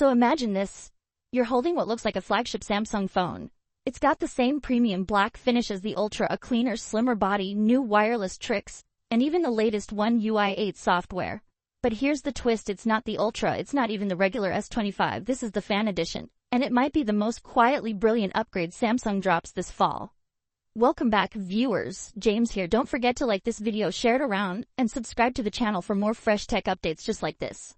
So imagine this. You're holding what looks like a flagship Samsung phone. It's got the same premium black finish as the Ultra, a cleaner, slimmer body, new wireless tricks, and even the latest One UI 8 software. But here's the twist, it's not the Ultra, it's not even the regular S25, this is the Fan Edition. And it might be the most quietly brilliant upgrade Samsung drops this fall. Welcome back, viewers. James here. Don't forget to like this video, share it around, and subscribe to the channel for more fresh tech updates just like this.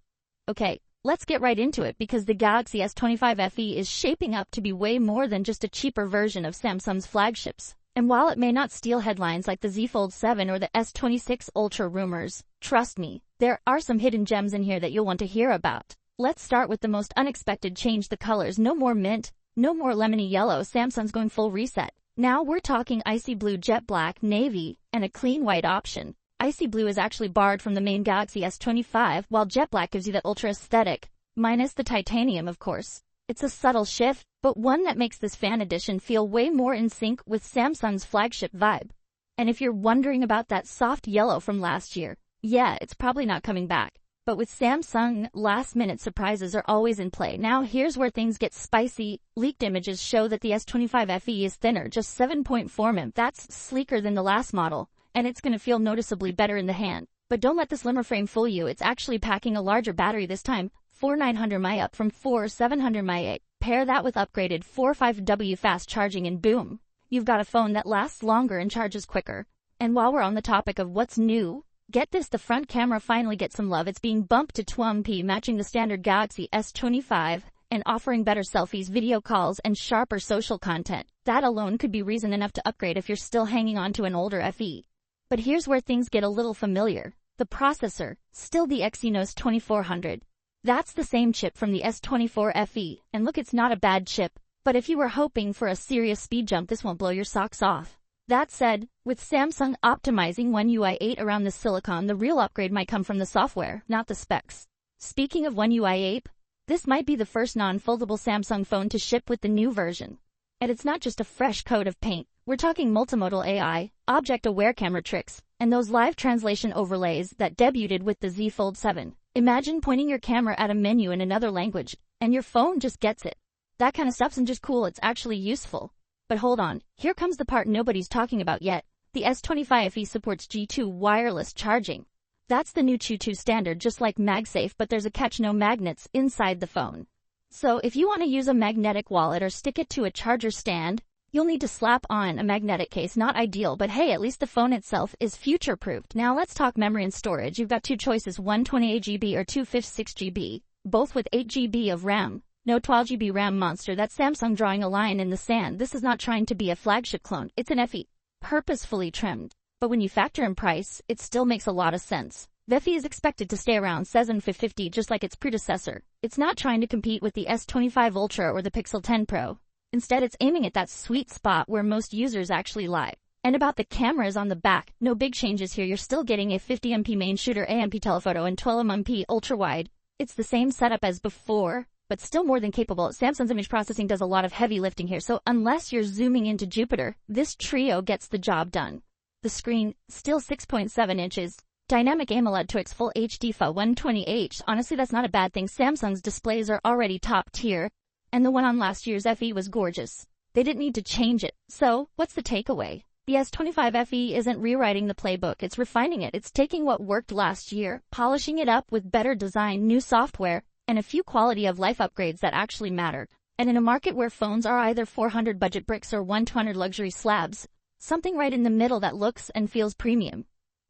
Okay, let's get right into it because the Galaxy S25 FE is shaping up to be way more than just a cheaper version of Samsung's flagships. And while it may not steal headlines like the Z Fold 7 or the S26 Ultra rumors, trust me, there are some hidden gems in here that you'll want to hear about. Let's start with the most unexpected change: the colors. No more mint, no more lemony yellow. Samsung's going full reset. Now we're talking icy blue, jet black, navy, and a clean white option. Icy blue is actually borrowed from the main Galaxy S25, while jet black gives you that ultra aesthetic, minus the titanium of course. It's a subtle shift, but one that makes this Fan Edition feel way more in sync with Samsung's flagship vibe. And if you're wondering about that soft yellow from last year, yeah, it's probably not coming back. But with Samsung, last-minute surprises are always in play. Now here's where things get spicy. Leaked images show that the S25 FE is thinner, just 7.4 mm. That's sleeker than the last model, and it's going to feel noticeably better in the hand. But don't let the slimmer frame fool you. It's actually packing a larger battery this time, 4900 mAh up from 4700 mAh. Pair that with upgraded 45W fast charging and boom, you've got a phone that lasts longer and charges quicker. And while we're on the topic of what's new, get this, the front camera finally gets some love. It's being bumped to 12MP, matching the standard Galaxy S25 and offering better selfies, video calls, and sharper social content. That alone could be reason enough to upgrade if you're still hanging on to an older FE. But here's where things get a little familiar. The processor, still the Exynos 2400. That's the same chip from the S24 FE, and look, it's not a bad chip, but if you were hoping for a serious speed jump, this won't blow your socks off. That said, with Samsung optimizing One UI 8 around the silicon, the real upgrade might come from the software, not the specs. Speaking of One UI 8, this might be the first non-foldable Samsung phone to ship with the new version. And it's not just a fresh coat of paint. We're talking multimodal AI, object-aware camera tricks, and those live translation overlays that debuted with the Z Fold 7. Imagine pointing your camera at a menu in another language, and your phone just gets it. That kind of stuff isn't just cool, it's actually useful. But hold on, here comes the part nobody's talking about yet. The S25 FE supports G2 wireless charging. That's the new Q2 standard, just like MagSafe, but there's a catch: no magnets inside the phone. So if you want to use a magnetic wallet or stick it to a charger stand, you'll need to slap on a magnetic case. Not ideal, but hey, at least the phone itself is future-proofed. Now let's talk memory and storage. You've got two choices, 128GB or 256GB, both with 8GB of RAM. No 12GB RAM monster. That's Samsung drawing a line in the sand. This is not trying to be a flagship clone. It's an FE, purposefully trimmed. But when you factor in price, it still makes a lot of sense. The FE is expected to stay around $750 just like its predecessor. It's not trying to compete with the S25 Ultra or the Pixel 10 Pro. Instead, it's aiming at that sweet spot where most users actually lie. And about the cameras on the back, no big changes here. You're still getting a 50MP main shooter, AMP telephoto, and 12MP ultra-wide. It's the same setup as before, but still more than capable. Samsung's image processing does a lot of heavy lifting here, so unless you're zooming into Jupiter, this trio gets the job done. The screen, still 6.7 inches. Dynamic AMOLED to its full HD Full 120Hz. Honestly, that's not a bad thing. Samsung's displays are already top tier, and the one on last year's FE was gorgeous. They didn't need to change it. So, what's the takeaway? The S25 FE isn't rewriting the playbook, it's refining it. It's taking what worked last year, polishing it up with better design, new software, and a few quality of life upgrades that actually matter. And in a market where phones are either 400 budget bricks or 120 luxury slabs, something right in the middle that looks and feels premium.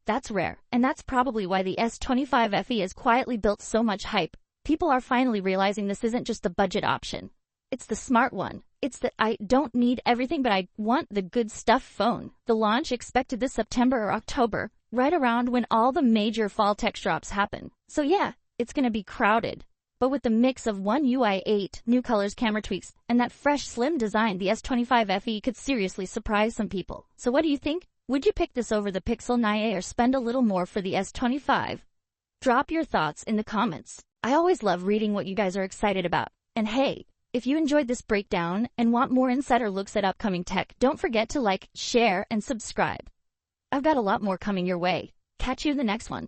That's rare, and that's probably why the S25 FE has quietly built so much hype. People are finally realizing this isn't just the budget option. It's the smart one. It's the I don't need everything but I want the good stuff phone. The launch expected this September or October, right around when all the major fall tech drops happen. So yeah, it's gonna be crowded. But with the mix of One UI 8, new colors, camera tweaks, and that fresh slim design, the S25 FE could seriously surprise some people. So what do you think? Would you pick this over the Pixel 9a or spend a little more for the S25? Drop your thoughts in the comments. I always love reading what you guys are excited about. And hey, if you enjoyed this breakdown and want more insider looks at upcoming tech, don't forget to like, share, and subscribe. I've got a lot more coming your way. Catch you in the next one.